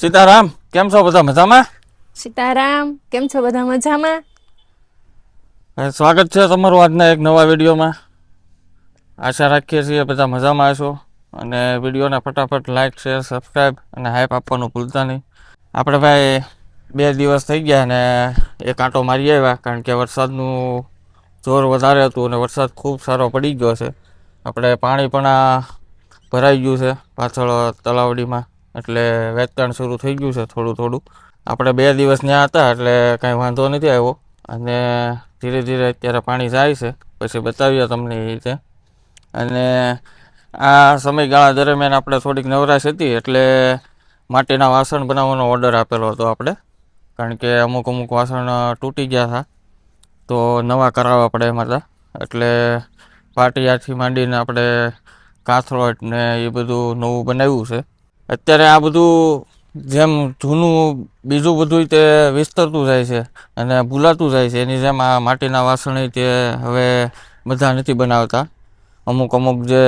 સીતારામ, કેમ છો બધા મજામાં? સીતારામ, કેમ છો બધા મજામાં? સ્વાગત છે તમારું આજના એક નવા વિડીયોમાં. આશા રાખીએ છીએ બધા મજામાં હશો અને વિડીયોને ફટાફટ લાઇક શેર સબસ્ક્રાઈબ અને હાઈપ આપવાનું ભૂલતા નહીં. આપણે ભાઈ 2 દિવસ થઈ ગયા અને એક આંટો મારી આવ્યા, કારણ કે વરસાદનું જોર વધારે હતું અને વરસાદ ખૂબ સારો પડી ગયો છે. આપણે પાણી પણ ભરાઈ ગયું છે પાછળ તલાવડીમાં, એટલે વેચાણ શરૂ થઈ ગયું છે થોડું થોડું. આપણે 2 દિવસ ત્યાં હતા એટલે કાંઈ વાંધો નથી આવ્યો અને ધીરે ધીરે અત્યારે પાણી જાય છે, પછી બતાવીએ તમને એ રીતે. અને આ સમયગાળા દરમિયાન આપણે થોડીક નવરાશ હતી એટલે માટીના વાસણ બનાવવાનો ઓર્ડર આપેલો હતો આપણે, કારણ કે અમુક વાસણ તૂટી ગયા હતા તો નવા કરાવવા પડે એમાં હતા. એટલે પાટિયાથી માંડીને આપણે કાથરોટ ને એ બધું નવું બનાવ્યું છે. અત્યારે આ બધું જેમ જૂનું બીજું બધું તે વિસ્તરતું જાય છે અને ભૂલાતું જાય છે, એની જેમ આ માટીના વાસણ તે હવે બધા નથી બનાવતા. અમુક જે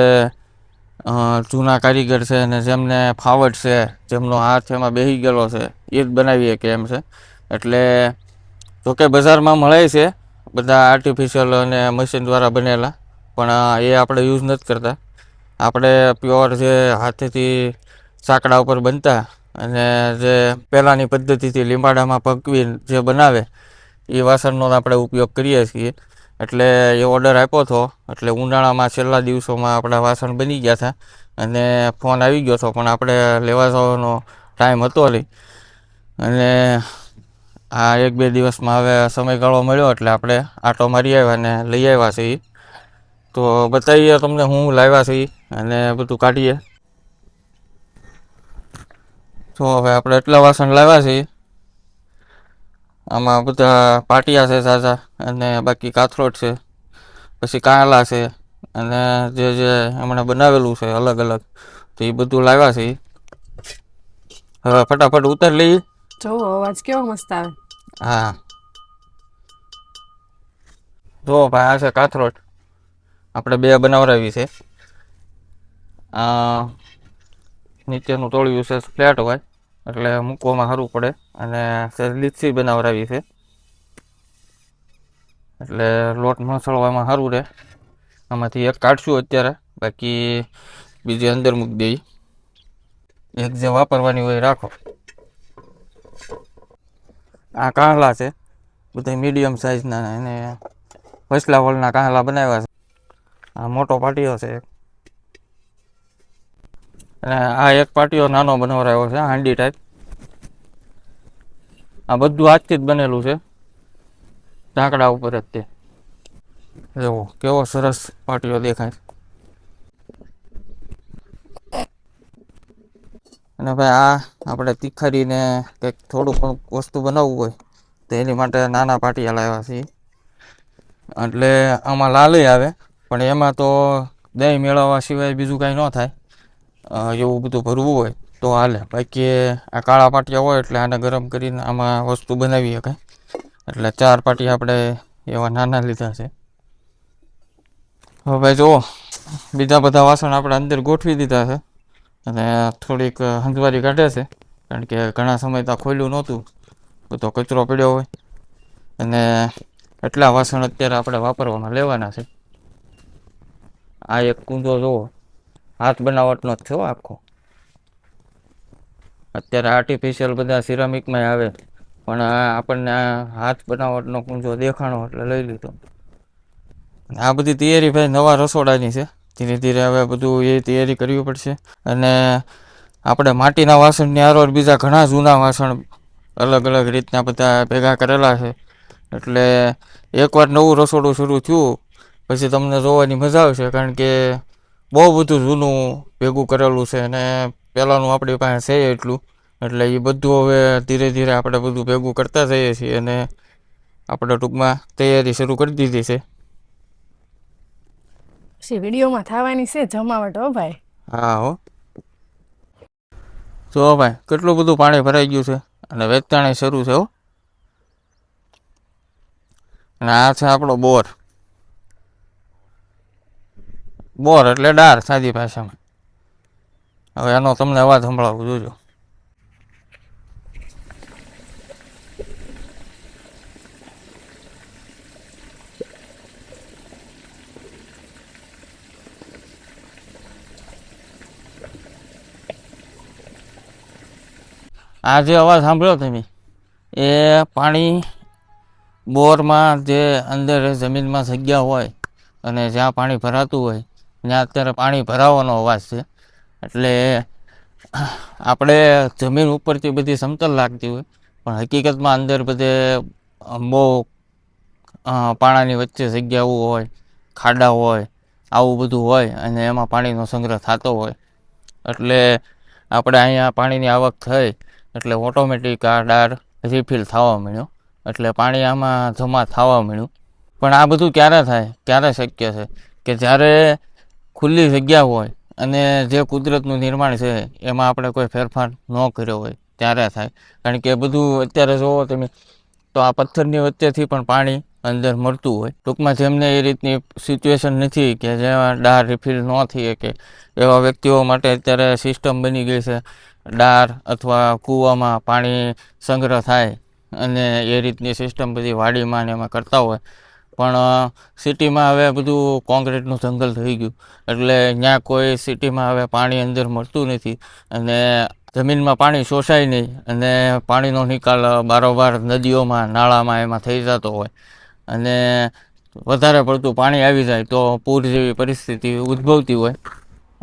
જૂના કારીગર છે અને જેમને ફાવટ છે, જેમનો હાથ એમાં બેસી ગયેલો છે, એ જ બનાવીએ કે એમ છે. એટલે જોકે બજારમાં મળે છે બધા આર્ટિફિશિયલ અને મશીન દ્વારા બનેલા, પણ એ આપણે યુઝ નથી કરતા. આપણે પ્યોર જે હાથેથી સાંકડા ઉપર બનતા અને જે પહેલાંની પદ્ધતિથી લીંબાડામાં પકવી જે બનાવે એ વાસણનો આપણે ઉપયોગ કરીએ છીએ. એટલે એ ઓર્ડર આપ્યો હતો એટલે ઉનાળામાં છેલ્લા દિવસોમાં આપણા વાસણ બની ગયા હતા અને ફોન આવી ગયો હતો, પણ આપણે લેવા જવાનો ટાઈમ હતો નહીં. અને આ 1-2 દિવસમાં હવે સમયગાળો મળ્યો એટલે આપણે આંટો મારી આવ્યા અને લઈ આવ્યા છીએ. તો બતાવીએ તમને હું લાવ્યા છીએ અને બધું કાઢીએ. તો હવે આપણે એટલા વાસણ લાવ્યા છીએ. આમાં બધા પાટિયા છે ઝાઝા, અને બાકી કાથરોટ છે, પછી કાંલા છે, અને જે હમણાં બનાવેલું છે અલગ અલગ, તો એ બધું લાવ્યા છે. હવે ફટાફટ ઉતારી લઈએ. જો અવાજ કેવો મસ્ત આવે. હા, જો ભાઈ આ છે કાથરોટ, આપણે 2 બનાવરાવી છે. નીચેનું તોળિયું છે ફ્લેટ હોય એટલે મૂકવામાં સારું પડે, અને લીચી બનાવરાવી છે એટલે લોટ મસળવામાં સારું રહે. આમાંથી એક કાઢશું અત્યારે, બાકી બીજી અંદર મૂકી દઈ. એક જે વાપરવાની હોય રાખો. આ કાંહલા છે, બધા મીડિયમ સાઇઝના, એને વસલા વોલના કાંહલા બનાવ્યા છે. આ મોટો પાટિયો છે અને આ એક પાટિયો નાનો બનાવરાયો છે, હાંડી ટાઈપ. આ બધું આજથી જ બનેલું છે, ઢાંકડા ઉપર જ. તે એવો કેવો સરસ પાટિયો દેખાય. અને ભાઈ આ આપણે તીખારીને કંઈક થોડું પણ વસ્તુ બનાવવું હોય તો એની માટે નાના પાટિયા લાવ્યા છીએ. એટલે આમાં લાલય આવે, પણ એમાં તો દહીં મેળવવા સિવાય બીજું કાંઈ ન થાય. એવું બધું ભરવું હોય તો હાલે, બાકી આ કાળા પાટિયા હોય એટલે આને ગરમ કરીને આમાં વસ્તુ બનાવી શકાય. એટલે 4 પાટિયા આપણે એવા નાના લીધા છે. હવે ભાઈ જુઓ, બીજા બધા વાસણ આપણે અંદર ગોઠવી દીધા છે અને થોડીક હંજવારી કાઢે છે, કારણ કે ઘણા સમય તો ખોલ્યું નહોતું, બધો કચરો પડ્યો હોય. અને એટલા વાસણ અત્યારે આપણે વાપરવામાં લેવાના છે. આ એક કુંજો જુઓ, હાથ બનાવટનો જ છે આખો. અત્યારે આર્ટિફિશિયલ બધા સિરામિકમાં આવે, પણ આપણને હાથ બનાવટનો કુંજો દેખાણો એટલે લઈ લીધો. આ બધી તૈયારી ભાઈ નવા રસોડાની છે. ધીરે ધીરે હવે બધું એ તૈયારી કરવી પડશે. અને આપણે માટીના વાસણની આરોર બીજા ઘણા જૂના વાસણ અલગ અલગ રીતના બધા ભેગા કરેલા છે. એટલે એકવાર નવું રસોડું શરૂ થયું પછી તમને જોવાની મજા આવશે, કારણ કે બહુ બધું જૂનું ભેગું કરેલું છે અને પહેલાંનું આપણી પાસે છે એટલું. એટલે એ બધું હવે ધીરે ધીરે આપણે બધું ભેગું કરતા જઈએ છીએ અને આપણે ટૂંકમાં તૈયારી શરૂ કરી દીધી છે. પછી વિડીયોમાં થવાની છે જમાવટ. હો ભાઈ. હા હો, જો ભાઈ કેટલું બધું પાણી ભરાઈ ગયું છે અને વેચાણ શરૂ છે. હો, અને આ છે આપણો બોર. બોર એટલે ડાર સાદી ભાષામાં. હવે એનો તમને અવાજ સંભળાવું જોજો. આ જે અવાજ સાંભળ્યો તમે એ પાણી બોરમાં જે અંદર જમીનમાં જગ્યા હોય અને જ્યાં પાણી ભરાતું હોય ત્યાં અત્યારે પાણી ભરાવાનો અવાજ છે. એટલે આપણે જમીન ઉપરથી બધી સમતલ લાગતી હોય પણ હકીકતમાં અંદર બધે બહુ પાણાની વચ્ચે જગ્યાઓ હોય, ખાડા હોય, આવું બધું હોય અને એમાં પાણીનો સંગ્રહ થતો હોય. એટલે આપણે અહીંયા પાણીની આવક થઈ એટલે ઓટોમેટિક આ ડાર રિફિલ થવા મળ્યો, એટલે પાણી આમાં જમા થવા મળ્યું. પણ આ બધું ક્યારે થાય, ક્યારે શક્ય છે કે જ્યારે ખુલ્લી જગ્યા હોય અને જે કુદરતનું નિર્માણ છે એમાં આપણે કોઈ ફેરફાર ન કર્યો હોય ત્યારે થાય. કારણ કે બધું અત્યારે જોવો તમે તો આ પથ્થરની વચ્ચેથી પણ પાણી અંદર મળતું હોય. ટૂંકમાં જેમને એ રીતની સિચ્યુએશન નથી કે જેમાં ડાર રિફિલ ન થઈ શકે એવા વ્યક્તિઓ માટે અત્યારે સિસ્ટમ બની ગઈ છે. ડાર અથવા કૂવામાં પાણી સંગ્રહ થાય અને એ રીતની સિસ્ટમ બધી વાડીમાં ને એમાં કરતા હોય. પણ સિટીમાં હવે બધું કોન્ક્રીટનું જંગલ થઈ ગયું એટલે ત્યાં કોઈ સિટીમાં હવે પાણી અંદર મળતું નથી અને જમીનમાં પાણી શોષાય નહીં અને પાણીનો નિકાલ બારોબાર નદીઓમાં, નાળામાં એમાં થઈ જતો હોય અને વધારે પડતું પાણી આવી જાય તો પૂર જેવી પરિસ્થિતિ ઉદ્ભવતી હોય.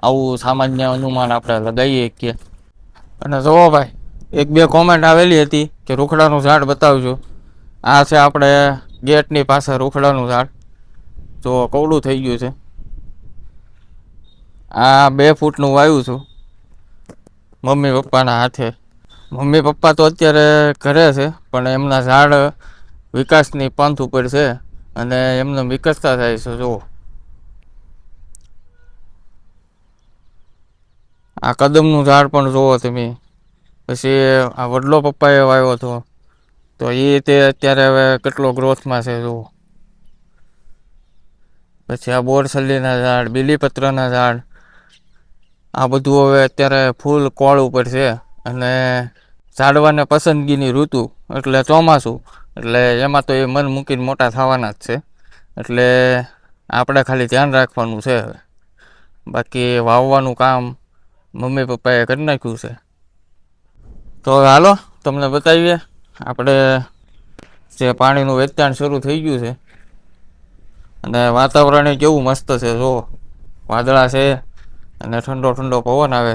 આવું સામાન્ય અનુમાન આપણે લગાવીએ શકીએ. અને જુઓ ભાઈ, 1-2 કોમેન્ટ આવેલી હતી કે રૂખડાનું ઝાડ બતાવજો. આ છે આપણે ગેટની પાસે રૂખડાનું ઝાડ. જો કવડું થઈ ગયું છે. આ 2 ફૂટનું વાવ્યું છું મમ્મી પપ્પાના હાથે. મમ્મી પપ્પા તો અત્યારે ઘરે છે પણ એમના ઝાડ વિકાસની પંથ ઉપર છે અને એમને વિકસતા થાય છે. જુઓ આ કદમનું ઝાડ પણ જુઓ તમે. પછી આ વડલો પપ્પાએ વાવ્યો હતો તો એ તે અત્યારે હવે કેટલો ગ્રોથમાં છે જુઓ. પછી આ બોરસલ્લીના ઝાડ, બીલીપત્રના ઝાડ, આ બધું હવે અત્યારે ફૂલ કોળ ઉપર છે. અને ઝાડવાને પસંદગીની ઋતુ એટલે ચોમાસું, એટલે એમાં તો એ મન મૂકીને મોટા થવાના જ છે. એટલે આપણે ખાલી ધ્યાન રાખવાનું છે. બાકી વાવવાનું કામ મમ્મી પપ્પાએ કરી નાખ્યું છે. તો હાલો તમને બતાવીએ આપણે જે પાણીનું વેચાણ શરૂ થઈ ગયું છે અને વાતાવરણ કેવું મસ્ત છે. જો વાદળા છે અને ઠંડો ઠંડો પવન આવે.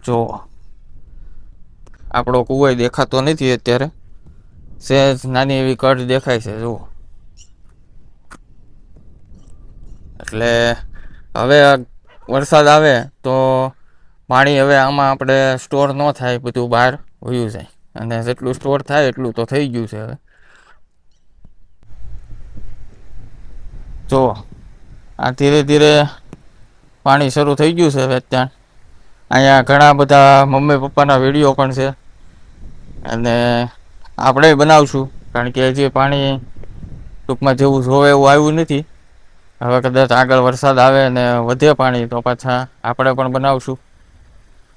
જો આપણો કૂવો દેખાતો નથી અત્યારે, સહેજ નાની એવી કડ દેખાય છે. જુઓ એટલે હવે વરસાદ આવે તો પાણી હવે આમાં આપણે સ્ટોર ન થાય, બધું બહાર વયું જાય અને જેટલું સ્ટોર થાય એટલું તો થઈ ગયું છે. હવે જો આ ધીરે ધીરે પાણી શરૂ થઈ ગયું છે વેચાણ. અહીંયા ઘણા બધા મમ્મી પપ્પાના વિડીયો પણ છે અને આપણે બનાવશું કારણ કે હજી પાણી ટૂંકમાં જેવું જોવે એવું આવ્યું નથી. હવે કદાચ આગળ વરસાદ આવે ને વધે પાણી તો પાછા આપણે પણ બનાવશું.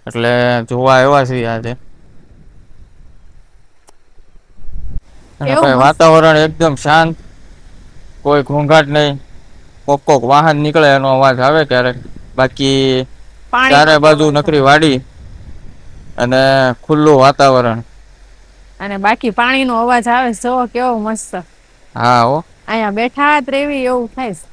એટલે જોવા આવ્યા છીએ આજે. અને ભાઈ વાતાવરણ એકદમ શાંત, કોઈ ઘોંઘાટ નહીં. કોક વાહન નીકળે એનો અવાજ આવે ક્યારેક, બાકી ચારે બાજુ નકરી વાડી અને ખુલ્લું વાતાવરણ. અને બાકી પાણીનો અવાજ આવે જો કેવો મસ્ત. હા હો, અહીંયા બેઠા જ રેવી એવું થાય.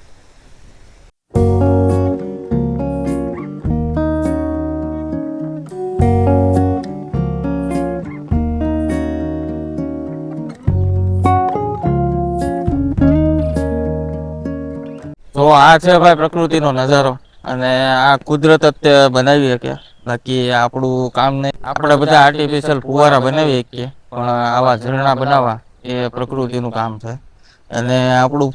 તો આ છે ભાઈ પ્રકૃતિનો નજારો અને આ કુદરત જ બનાવી શકે. બાકી આપણું કામ નહીં. આપણે બધા આર્ટિફિશિયલ ફુવારા બનાવી શકીએ પણ આવા ઝરણા બનાવવા એ પ્રકૃતિનું કામ છે. અને આપણું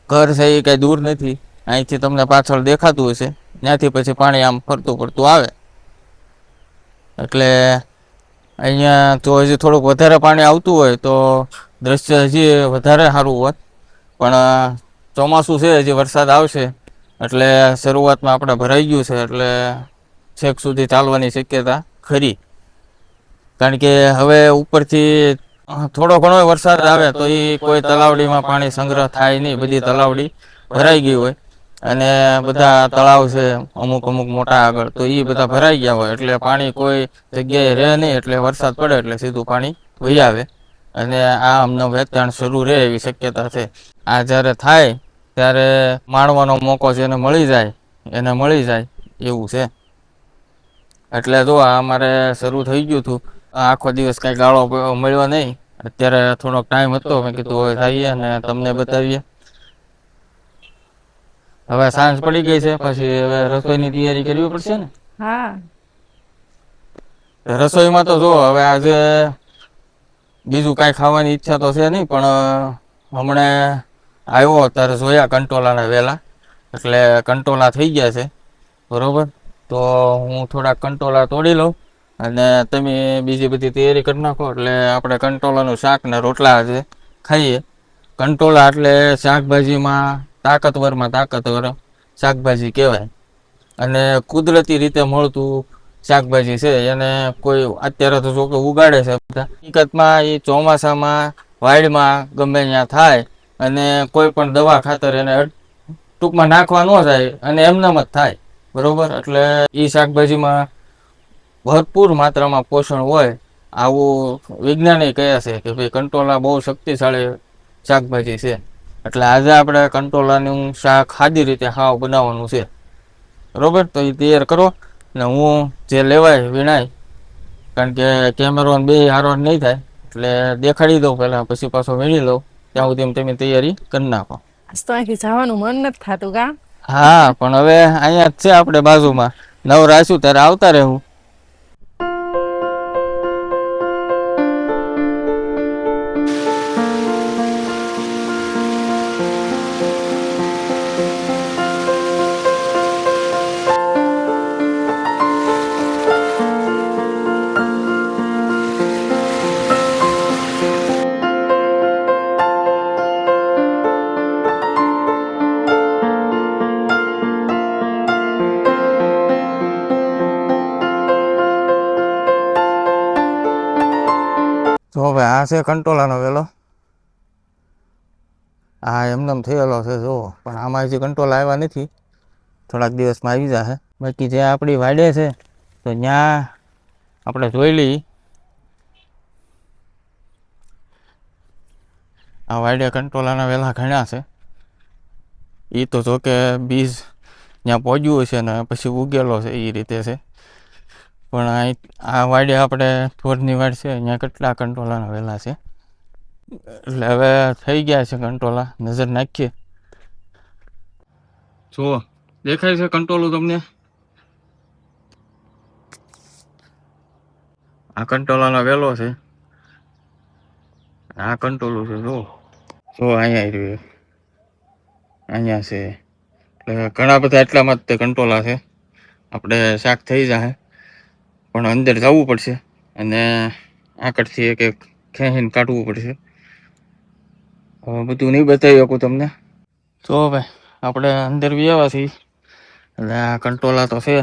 ઘર છે એ કઈ દૂર નથી. અહીંથી તમને પાછળ દેખાતું હશે, ત્યાંથી પછી પાણી આમ ફરતું ફરતું આવે. એટલે અહીંયા તો હજી થોડુંક વધારે પાણી આવતું હોય તો દ્રશ્ય હજી વધારે સારું હોત. પણ ચોમાસું છે, હજી વરસાદ આવશે એટલે શરૂઆતમાં આપણે ભરાઈ ગયું છે એટલે છેક સુધી ચાલવાની શક્યતા ખરી. કારણ કે હવે ઉપરથી થોડો ઘણો વરસાદ આવે તો એ કોઈ તલાવડીમાં પાણી સંગ્રહ થાય નહીં, બધી તલાવડી ભરાઈ ગઈ હોય. અને બધા તળાવ છે અમુક અમુક મોટા આગળ, તો એ બધા ભરાઈ ગયા હોય એટલે પાણી કોઈ જગ્યાએ રહે નહીં, એટલે વરસાદ પડે એટલે સીધું પાણી વહી આવે અને આ અમને વેચાણ શરૂ રહે એવી શક્યતા છે. આ જ્યારે થાય ત્યારે માણવાનો મોકો જેને મળી જાય એને મળી જાય એવું છે. એટલે જો આ અમારે શરૂ થઈ ગયું હતું. આખો દિવસ કઈ ગાળો મળ્યો નહીં. અત્યારે થોડોક ટાઈમ હતો, મેં કીધું હવે જઈએ ને તમને બતાવીએ. હવે સાંજ પડી ગઈ છે, પછી હવે રસોઈની તૈયારી કરવી પડશે ને. હા, રસોઈમાં તો જો હવે આજે બીજું કાંઈ ખાવાની ઈચ્છા તો છે નહીં, પણ હમણે આવ્યો ત્યારે જોયા કંટોલાને વહેલા, એટલે કંટોલા થઈ ગયા છે બરોબર. તો હું થોડાક કંટોલા તોડી લઉં અને તમે બીજી બધી તૈયારી કરી નાખો, એટલે આપણે કંટોલાનું શાક ને રોટલા આજે ખાઈએ. કંટોલા એટલે શાકભાજીમાં તાકતવરમાં તાકતવર શાકભાજી કહેવાય અને કુદરતી રીતે મળતું શાકભાજી છે. એને કોઈ અત્યારે તો જોકે ઉગાડે છે બધા, હકીકતમાં એ ચોમાસામાં વાડીમાં ગમે ત્યાં થાય અને કોઈ પણ દવા ખાતર એને ટૂંકમાં નાખવા ન જાય અને એમનામ જ થાય બરોબર. એટલે એ શાકભાજીમાં ભરપૂર માત્રામાં પોષણ હોય. આવું વિજ્ઞાની કહે છે કે ભાઈ કંટોલા બહુ શક્તિશાળી શાકભાજી છે. એટલે આજે આપણે કંટોલાનું શાક સાદી રીતે હાવ બનાવવાનું છે બરોબર. તો એ તૈયાર કરો ને હું જે લેવાય વીણાય, કારણ કે કેમેરો બે હારો નહીં થાય એટલે દેખાડી દઉં પહેલાં, પછી પાછો વીણી લઉં. ત્યાં સુધી તમે તૈયારી કરી નાખો. આજ તો અહીંથી જવાનું મન નથી થતું કા. હા, પણ હવે અહીંયા જ છે આપણે બાજુમાં, નવરાશું ત્યારે આવતા રહેવું. તો હવે આ છે કંટોલાનો વેલો, આ એમનેમ થયેલો છે જો, પણ આમાં હજી કંટોલા આવ્યા નથી, થોડાક દિવસમાં આવી જશે. બાકી જે આપણી વાડે છે તો ત્યાં આપણે જોઈ લઈ. આ વાડે કંટોલાના વેલા ઘણા છે. એ તો જોકે બીજ ત્યાં પહોંચ્યું હશે ને પછી ઉગેલો છે એ રીતે છે. પણ આ વાડે આપણે થોરની વાડ છે, અહીંયા કેટલા કંટોલાના વેલા છે. એટલે હવે થઈ ગયા છે કંટોલા, નજર નાખીએ. જુઓ, દેખાય છે કંટોલું તમને? આ કંટોલાનો વેલો છે, આ કંટોલું છે. જો અહીંયા રહ્યું, અહીંયા છે. એટલે ઘણા બધા એટલામાં જ તે કંટોલા છે. આપણે શાક થઈ જાય પણ અંદર જવું પડશે અને આકડથી એક એક ખેંચીને કાઢવું પડશે. હવે બધું નહીં બતાવી શકું તમને. તો ભાઈ આપણે અંદર વ્યાવા છીએ એટલે આ કંટોલા તો છે,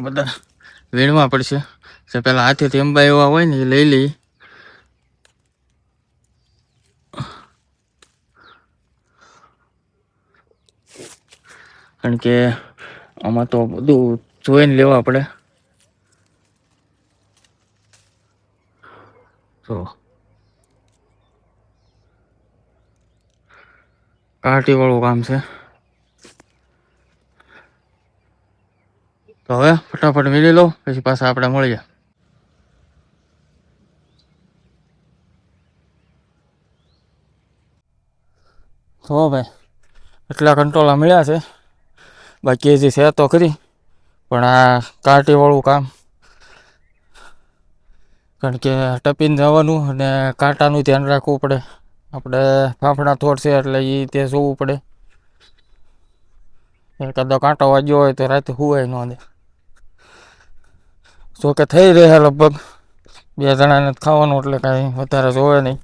બધા વીણવા પડશે. તો પેલા હાથેથી અંબા એવા હોય ને એ લઈ લઈ. કારણ કે આમાં તો બધું જોઈને લેવા પડે. તો કાંટી વાળું કામ છે. તો હવે ફટાફટ વીણી લો, પછી પાછા આપણે મળીએ. તો ભાઈ એટલા કંટોલા મળ્યા છે, બાકી હજી છે તો ખરી, પણ આ કાંટીવાળું કામ, કારણ કે ટપીને જવાનું અને કાંટાનું ધ્યાન રાખવું પડે. આપણે ફાફડા થોડ છે એટલે એ તે જોવું પડે. એકાદો કાંટો વાગ્યો હોય તો રાતે હુવાય ન દે. જો કે થઈ રહે લગભગ 2 જણાને ખાવાનું, એટલે કાંઈ વધારે જોવે નહીં.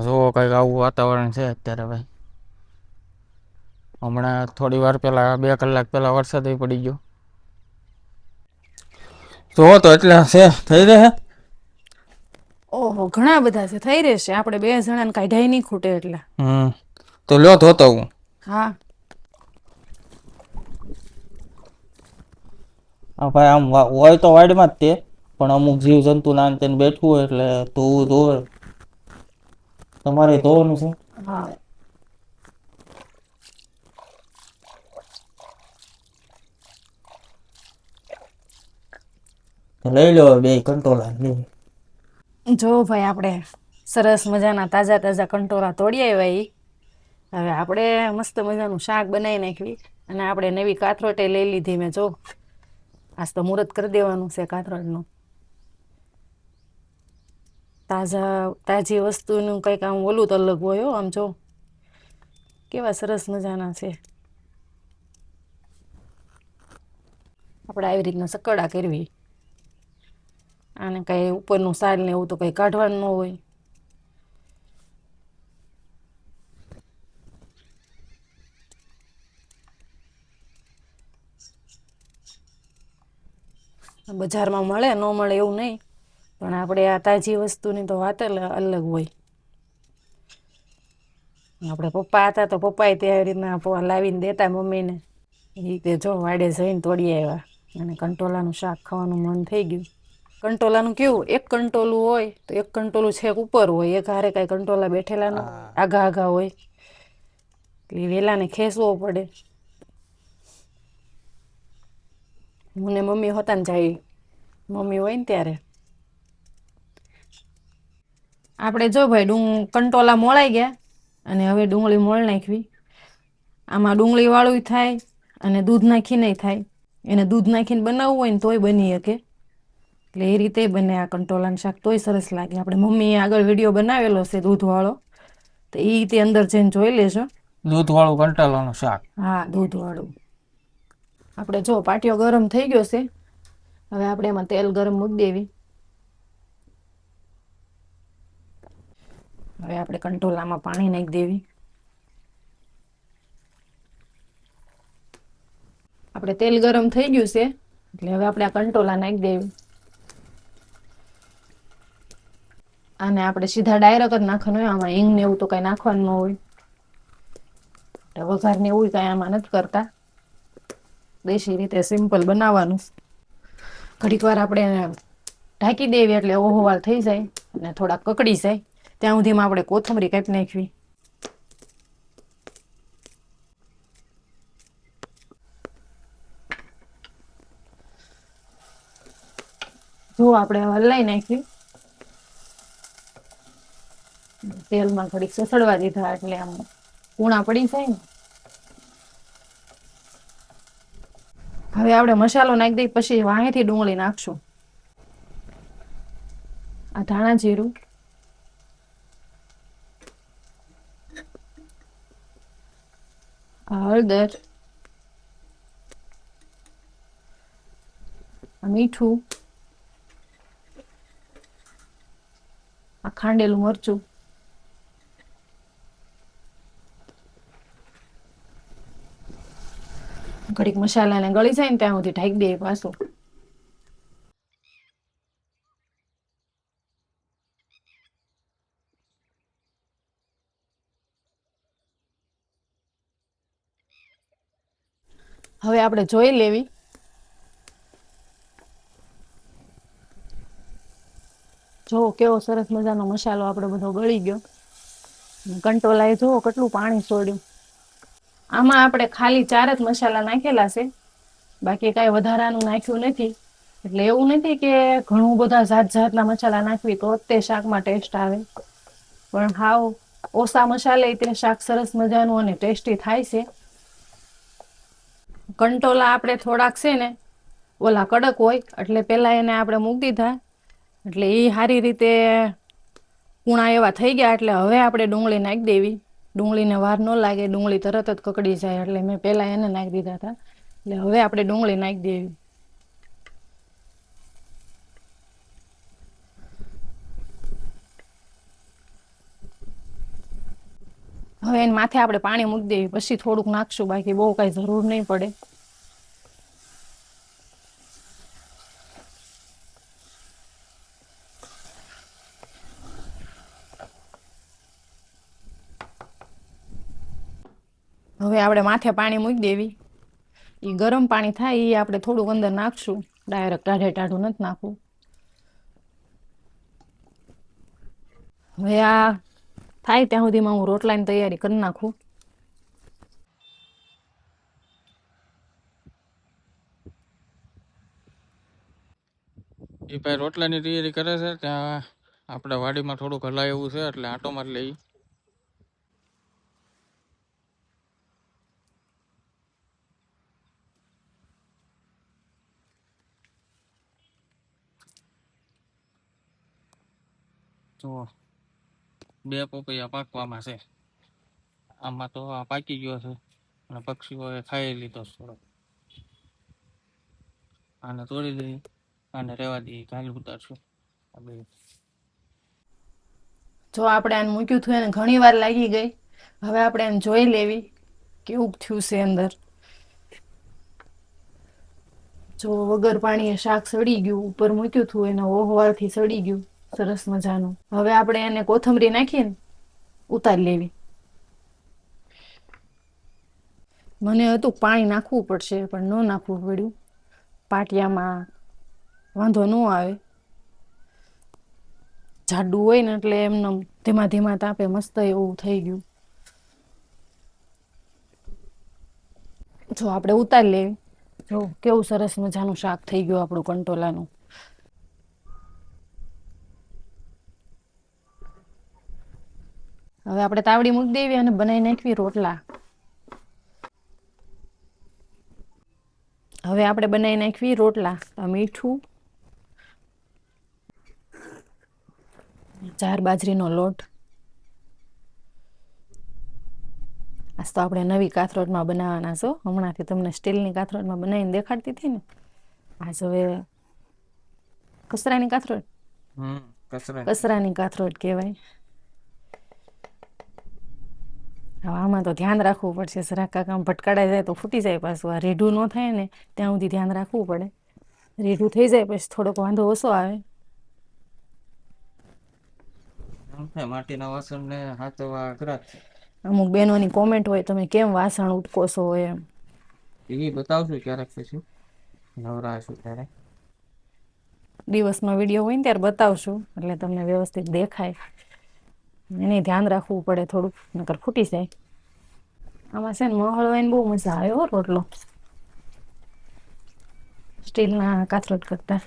જુઓ કંઈક આવું વાતાવરણ છે અત્યારે ભાઈ. હમણાં થોડી વાર પહેલાં 2 કલાક પહેલાં વરસાદ પડી ગયો. જુઓ તો એટલે છે, થઈ રહે. ઓહો, ઘણા બધા છે, થઈ રહેશે. આપણે 2 જણાને કાઢાય નહીં ખૂટે એટલે. તો તો લ્યો ધોતો હું. હા હા ભાઈ, આમ હોય તો વાડીમાં જ તે, પણ અમુક જીવ જંતુ ના ને તેને બેઠવું હોય એટલે ધોવું ધોવે. તમારે ધોવાનું છે? હા તો લઈ લો બે કંટોલા લઈ. જો ભાઈ આપણે સરસ મજાના તાજા તાજા કંટોરા તોડી આવ્યા ઈ. હવે આપણે મસ્ત મજાનું શાક બનાવી નાખવી અને આપણે નવી કાથરોટે લઈ લીધી મેં જો. આજ તો મુહૂર્ત કરી દેવાનું છે કાથરોટનું. તાજી વસ્તુનું કંઈક આમ ઓલું તો અલગ હોય આમ જો કેવા સરસ મજાના છે. આપણે આવી રીતના સકડા કરવી. આને કઈ ઉપરનું સાલ ને એવું તો કઈ કાઢવાનું ન હોય. બજારમાં મળે ન મળે એવું નહીં, પણ આપણે આ તાજી વસ્તુની તો વાત અલગ હોય. આપણે પપ્પા હતા તો પપ્પાએ તે આવી રીતના લાવીને દેતા મમ્મીને. એ રીતે જો વાડે જઈને તોડી આવ્યા અને કંટોલાનું શાક ખાવાનું મન થઈ ગયું. કંટોલાનું કેવું એક કંટોલું હોય તો એક કંટોલું છેક ઉપર હોય, એક હારે કાંઈ કંટોલા બેઠેલા ન હોય, આગા આગા હોય એટલે વેલાને ખેંચવો પડે. હું ને મમ્મી હોતા ને જાય, મમ્મી હોય ને ત્યારે આપણે જો ભાઈ કંટોલા મોળાઈ ગયા અને હવે ડુંગળી મોળ નાખવી. આમાં ડુંગળી વાળું થાય અને દૂધ નાખીને થાય. એને દૂધ નાખીને બનાવવું હોય ને તોય બની શકે. એટલે એ રીતે બને આ કંટોલાનું શાક, તોય સરસ લાગે. આપણે મમ્મીએ આગળ વિડીયો બનાવેલો છે દૂધવાળો, તો એ રીતે અંદર જઈને જોઈ લેજો. દૂધવાળું કંટોલાનું શાક. હા દૂધવાળું. આપણે જો પાટિયો ગરમ થઈ ગયો છે, હવે આપણે એમાં તેલ ગરમ મૂકી દેવી. હવે આપણે કંટોલામાં પાણી નાખી દેવી. આપણે તેલ ગરમ થઈ ગયું છે એટલે હવે આપણે આ કંટોલા નાખી દેવી. અને આપણે સીધા ડાયરેક્ટ જ નાખવાનું હોય, આમાં હિંગ ને એવું તો કઈ નાખવાનું ન હોય. વઘાર ને એવું કઈ આમાં નથી કરતા, દેશી રીતે સિમ્પલ બનાવવાનું. ઘડીક વાર આપણે ઢાંકી દેવી એટલે ઓહોવાળ થઈ જાય અને થોડાક કકડી જાય ત્યાં સુધીમાં આપણે કોથમરી કાપી નાખવી. જો આપણે હલાઈ નાખવી. તેલમાં ઘડીક સસડવા દીધા એટલે આમ કૂણા પડી જાય ને. હવે આપણે મસાલો નાખી દઈ પછી વાહેથી ડુંગળી નાખશું. આ ધાણા જીરું, આ હળદર, આ મીઠું, આ ખાંડેલું મરચું, ઘડીક મસાલાને ગળી જાય ને ત્યાં સુધી ઢાંકી દઈએ પાછું. હવે આપણે જોઈ લેવી. જો કેવો સરસ મજાનો મસાલો આપણે બધો ગળી ગયો. કંટોલાએ જો કેટલું પાણી છોડ્યું. આમાં આપણે ખાલી 4 જ મસાલા નાખેલા છે, બાકી કાંઈ વધારાનું નાખ્યું નથી. એટલે એવું નથી કે ઘણું બધા જાતના મસાલા નાખવી તો જ તે શાકમાં ટેસ્ટ આવે, પણ હાવ ઓછા મસાલે તે શાક સરસ મજાનું અને ટેસ્ટી થાય છે. કંટોલા આપણે થોડાક છે ને ઓલા કડક હોય એટલે પેલા એને આપણે મૂકી દીધા એટલે એ સારી રીતે કૂણા એવા થઈ ગયા. એટલે હવે આપણે ડુંગળી નાખી દેવી. ડુંગળીને વાર ન લાગે, ડુંગળી તરત જ કકડી જાય એટલે મેં પહેલા એને નાખી દીધા હતા. એટલે હવે આપણે ડુંગળી નાખી દેવી. હવે એને માથે આપણે પાણી મૂકી દેવી, પછી થોડુંક નાખશું, બાકી બહુ કાંઈ જરૂર નહીં પડે. હવે આપણે માથે પાણી મૂકી દેવી. એ ગરમ પાણી થાય એ આપણે થોડુંક અંદર નાખશું. ડાયરેક્ટ ટાઢે ટાઢું નથી નાખવું. હવે આ થાય ત્યાં સુધીમાં હું રોટલાની તૈયારી કરી નાખું. એ ભાઈ રોટલાની તૈયારી કરે છે ત્યાં આપણે વાડીમાં થોડુંક હલાય એવું છે એટલે આંટો મારી લઈ. તો 2 પપૈયા પાકવામાં છે. આમાં તો આ પાકી ગયો છે અને પક્ષીઓએ ખાઈ લીધો છે થોડો. આને તોડી દઈએ, આને રહેવા દઈએ, કાલે ઉતારશું. જો આપણે આને મૂક્યું હતું એને ઘણી વાર લાગી ગઈ. હવે આપણે એને જોઈ લેવી કેવું થયું છે અંદર. જો વગર પાણીએ શાક સડી ગયું, ઉપર મૂક્યું હતું એને ઓહવાળથી સડી ગયું સરસ મજાનું. હવે આપણે એને કોથમરી નાખીને ઉતારી લેવી. મને હતું પાણી નાખવું પડશે પણ ન નાખવું પડ્યું. પાટિયામાં વાંધો ન આવે. જાડું હોય ને એટલે એમને ધીમા ધીમા તાપે મસ્ત એવું થઈ ગયું. જો આપણે ઉતારી લેવી. જો કેવું સરસ મજાનું શાક થઈ ગયું આપણું કંટોલાનું. હવે આપણે તાવડી મૂકી દેવી અને બનાવી નાખવી રોટલા. હવે આપણે બનાવી નાખવી રોટલા. મીઠું, ચાર બાજરીનો લોટ. આજ તો આપણે નવી કાથરોટમાં બનાવવાના છો. હમણાંથી તમને સ્ટીલની કાથરોટમાં બનાવીને દેખાડતી હતી ને. આજ હવે કચરાની કાથરોટ, કચરાની કાથરોટ કહેવાય. હવે આમાં તો ધ્યાન રાખવું પડશે. જરાક કામ ભટકાડાઈ જાય તો ફૂટી જાય પાછું. આ રેઢું ન થાય ને ત્યાં સુધી ધ્યાન રાખવું પડે. રેઢું થઈ જાય પછી થોડોક વાંધો ઓછો આવે. માટીના વાસણને હાથવા કરાત. અમુક બહેનોની કોમેન્ટ હોય તમે કેમ વાસણ ઉટકો છો એમ. એ બતાવશું ક્યારેક પછી નવરા હશું ત્યારે. દિવસનો વિડીયો હોય ને ત્યારે બતાવશું એટલે તમને વ્યવસ્થિત દેખાય. એને ધ્યાન રાખવું પડે થોડુંક, નકર ફૂટી જાય. આમાં છે ને મહળવાની બહુ મજા આવે હો રોટલો સ્ટીલના કાથરોટ કરતા.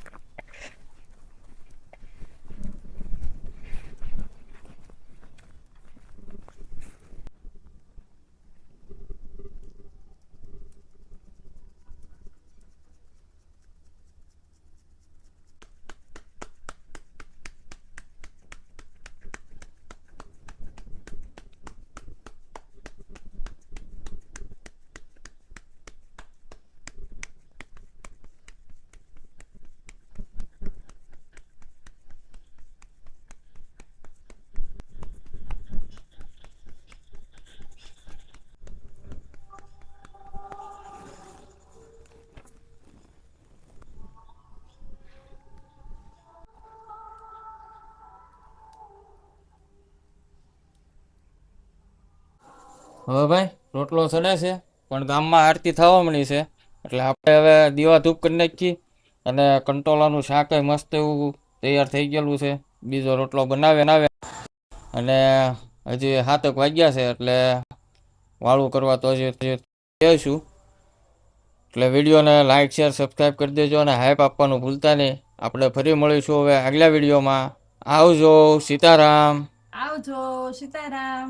હવે ભાઈ રોટલો ચડે છે પણ ગામમાં આરતી થવા મળી છે એટલે આપણે હવે દીવા ધૂપ કરી નાખીએ. અને કંટોલાનું શાક મસ્ત એવું તૈયાર થઈ ગયેલું છે. બીજો રોટલો બનાવે અને હજી 7 વાગ્યા છે એટલે વાળું કરવા તો હજી જઈશું. એટલે વિડીયોને લાઇક શેર સબસ્ક્રાઈબ કરી દેજો અને હાઈપ આપવાનું ભૂલતા નહીં. આપણે ફરી મળીશું હવે આગલા વિડીયોમાં. આવજો. સીતારામ. આવજો. સીતારામ.